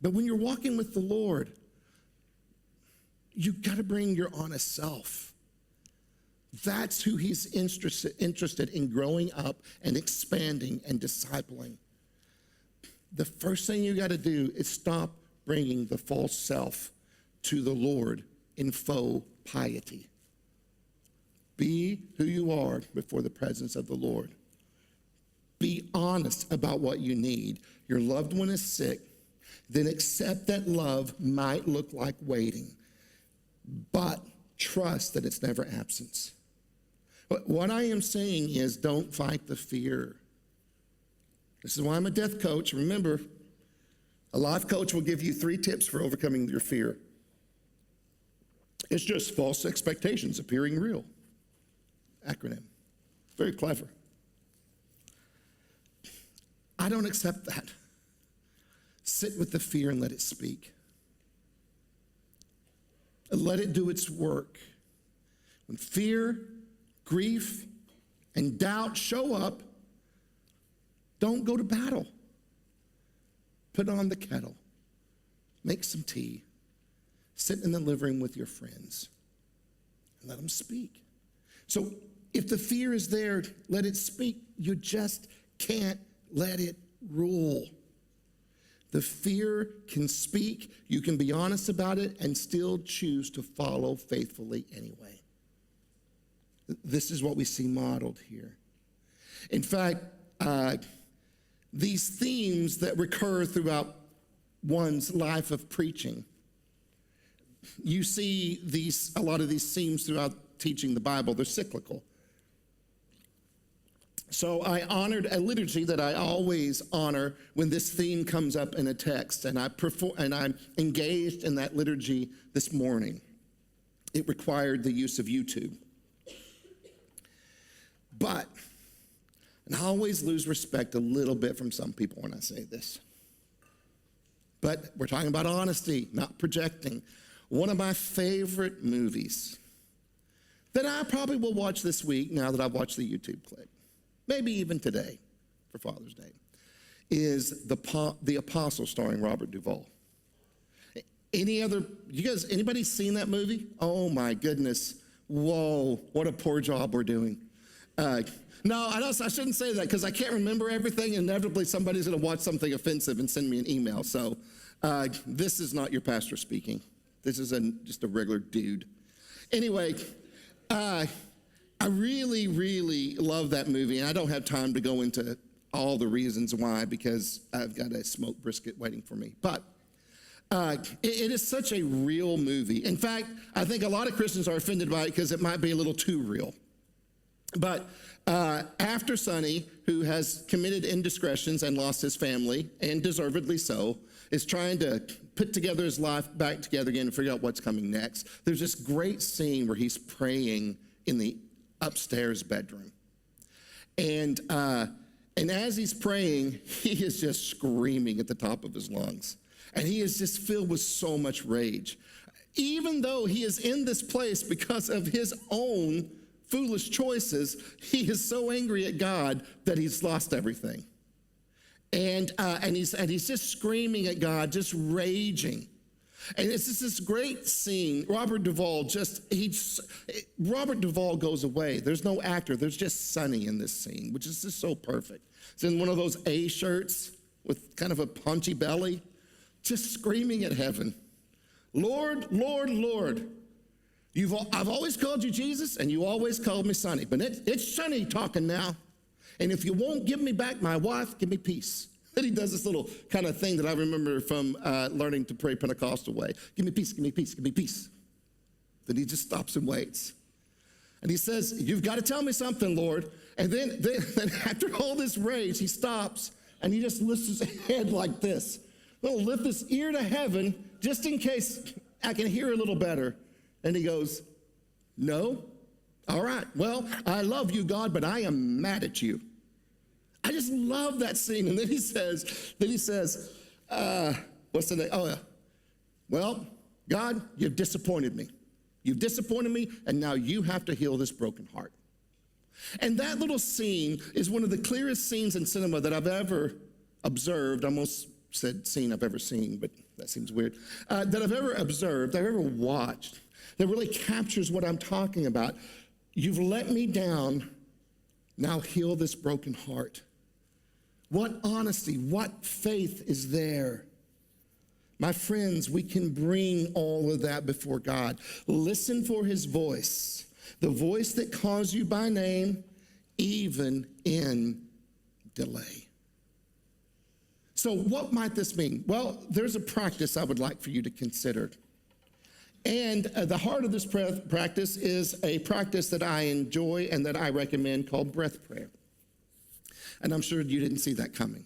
But when you're walking with the Lord, you've got to bring your honest self. That's who he's interested in growing up and expanding and discipling. The first thing you got to do is stop bringing the false self to the Lord in faux piety. Be who you are before the presence of the Lord. Be honest about what you need. Your loved one is sick. Then accept that love might look like waiting, but trust that it's never absence. What I am saying is don't fight the fear. This is why I'm a death coach. Remember, a life coach will give you 3 tips for overcoming your fear. It's just false expectations appearing real. Acronym. Very clever. I don't accept that. Sit with the fear and let it speak. Let it do its work. When fear, grief, and doubt show up, don't go to battle. Put on the kettle. Make some tea. Sit in the living room with your friends and let them speak. So if the fear is there, let it speak. You just can't let it rule. The fear can speak. You can be honest about it and still choose to follow faithfully anyway. This is what we see modeled here. In fact, these themes that recur throughout one's life of preaching, you see a lot of these themes throughout teaching the Bible. They're cyclical. So I honored a liturgy that I always honor when this theme comes up in a text, and I'm engaged in that liturgy this morning. It required the use of YouTube. But, and I always lose respect a little bit from some people when I say this, but we're talking about honesty, not projecting. One of my favorite movies that I probably will watch this week now that I've watched the YouTube clip, maybe even today for Father's Day, is The Apostle starring Robert Duvall. Anybody seen that movie? Oh my goodness. Whoa, what a poor job we're doing. No, I shouldn't say that because I can't remember everything. Inevitably, somebody's going to watch something offensive and send me an email. So this is not your pastor speaking. This is just a regular dude. Anyway, I really, really love that movie. And I don't have time to go into all the reasons why because I've got a smoked brisket waiting for me. But it is such a real movie. In fact, I think a lot of Christians are offended by it because it might be a little too real. But after Sonny, who has committed indiscretions and lost his family, and deservedly so, is trying to put together his life back together again and figure out what's coming next, there's this great scene where he's praying in the upstairs bedroom. And as he's praying, he is just screaming at the top of his lungs. And he is just filled with so much rage. Even though he is in this place because of his own foolish choices, he is so angry at God that he's lost everything. And he's just screaming at God, just raging. And it's just this great scene. Robert Duvall goes away. There's no actor. There's just Sonny in this scene, which is just so perfect. It's in one of those A shirts with kind of a punchy belly, just screaming at heaven, Lord, Lord, Lord. I've always called you Jesus, and you always called me Sonny. But it's Sonny talking now. And if you won't give me back my wife, give me peace. Then he does this little kind of thing that I remember from learning to pray Pentecostal way. Give me peace, give me peace, give me peace. Then he just stops and waits. And he says, you've got to tell me something, Lord. And then after all this rage, he stops, and he just lifts his head like this. He'll lift his ear to heaven just in case I can hear a little better. And he goes, no? All right, well, I love you, God, but I am mad at you. I just love that scene. And then he says, what's the name? Oh, yeah. Well, God, you've disappointed me. You've disappointed me, and now you have to heal this broken heart. And that little scene is one of the clearest scenes in cinema that I've ever observed, almost said scene I've ever seen, but that seems weird, that I've ever observed, I've ever watched, that really captures what I'm talking about. You've let me down, now heal this broken heart. What honesty, what faith is there? My friends, we can bring all of that before God. Listen for his voice, the voice that calls you by name, even in delay. So what might this mean? Well, there's a practice I would like for you to consider. And the heart of this practice is a practice that I enjoy and that I recommend called breath prayer. And I'm sure you didn't see that coming.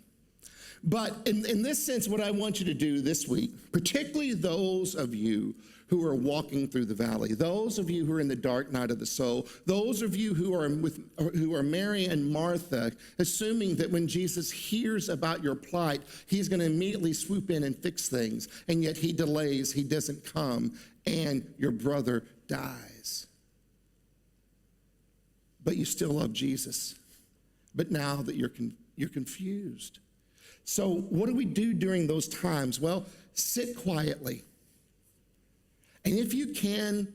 But in this sense, what I want you to do this week, particularly those of you who are walking through the valley, those of you who are in the dark night of the soul, those of you who are Mary and Martha, assuming that when Jesus hears about your plight, he's going to immediately swoop in and fix things, and yet he delays, he doesn't come, and your brother dies. But you still love Jesus. But now that you're confused. So what do we do during those times? Well, sit quietly. And if you can,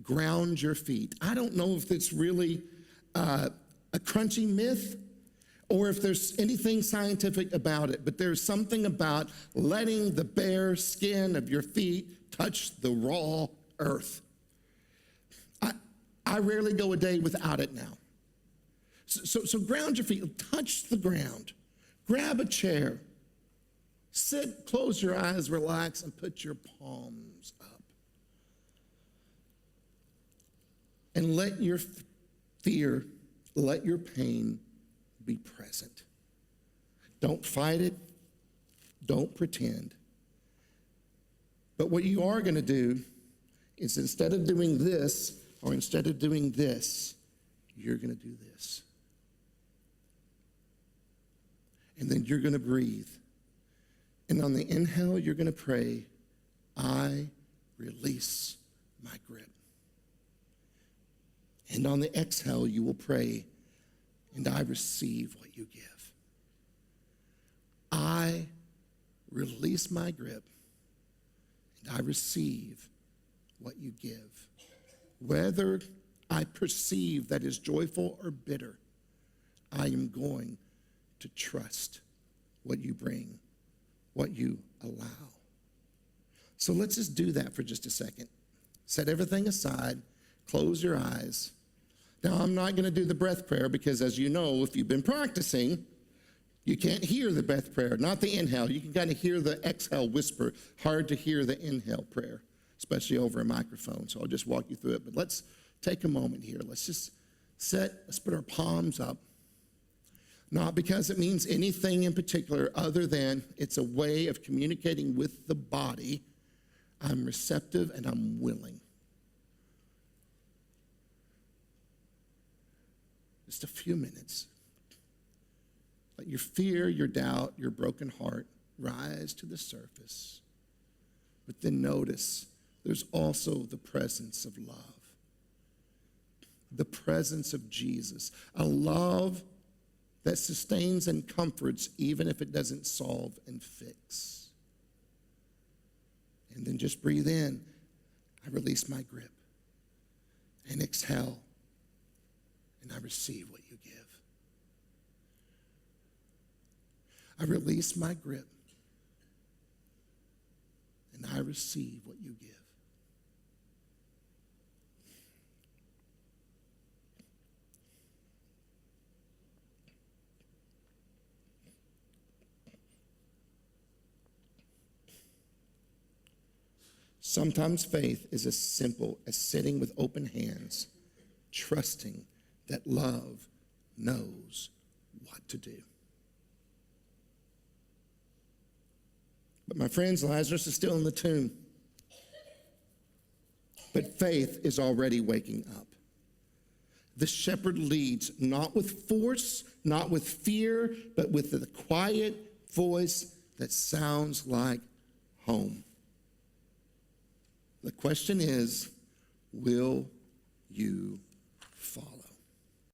ground your feet. I don't know if it's really a crunchy myth or if there's anything scientific about it, but there's something about letting the bare skin of your feet touch the raw earth. I rarely go a day without it now. So ground your feet, touch the ground, grab a chair, sit, close your eyes, relax, and put your palms up. And let your fear, let your pain be present. Don't fight it, don't pretend. But what you are going to do is instead of doing this, or instead of doing this, you're going to do this. And then you're going to breathe. And on the inhale, you're going to pray, I release my grip. And on the exhale, you will pray, and I receive what you give. I release my grip, and I receive what you give. Whether I perceive that is joyful or bitter, I am going to trust what you bring, what you allow. So let's just do that for just a second. Set everything aside, close your eyes. Now, I'm not going to do the breath prayer because, as you know, if you've been practicing, you can't hear the breath prayer, not the inhale. You can kind of hear the exhale whisper. Hard to hear the inhale prayer, especially over a microphone. So I'll just walk you through it. But let's take a moment here. Let's just let's put our palms up. Not because it means anything in particular other than it's a way of communicating with the body. I'm receptive and I'm willing. Just a few minutes. Let your fear, your doubt, your broken heart rise to the surface. But then notice there's also the presence of love. The presence of Jesus. A love that sustains and comforts even if it doesn't solve and fix. And then just breathe in. I release my grip. And exhale. And I receive what you give. I release my grip. And I receive what you give. Sometimes faith is as simple as sitting with open hands, trusting that love knows what to do. But my friends, Lazarus is still in the tomb. But faith is already waking up. The shepherd leads not with force, not with fear, but with the quiet voice that sounds like home. The question is, will you follow?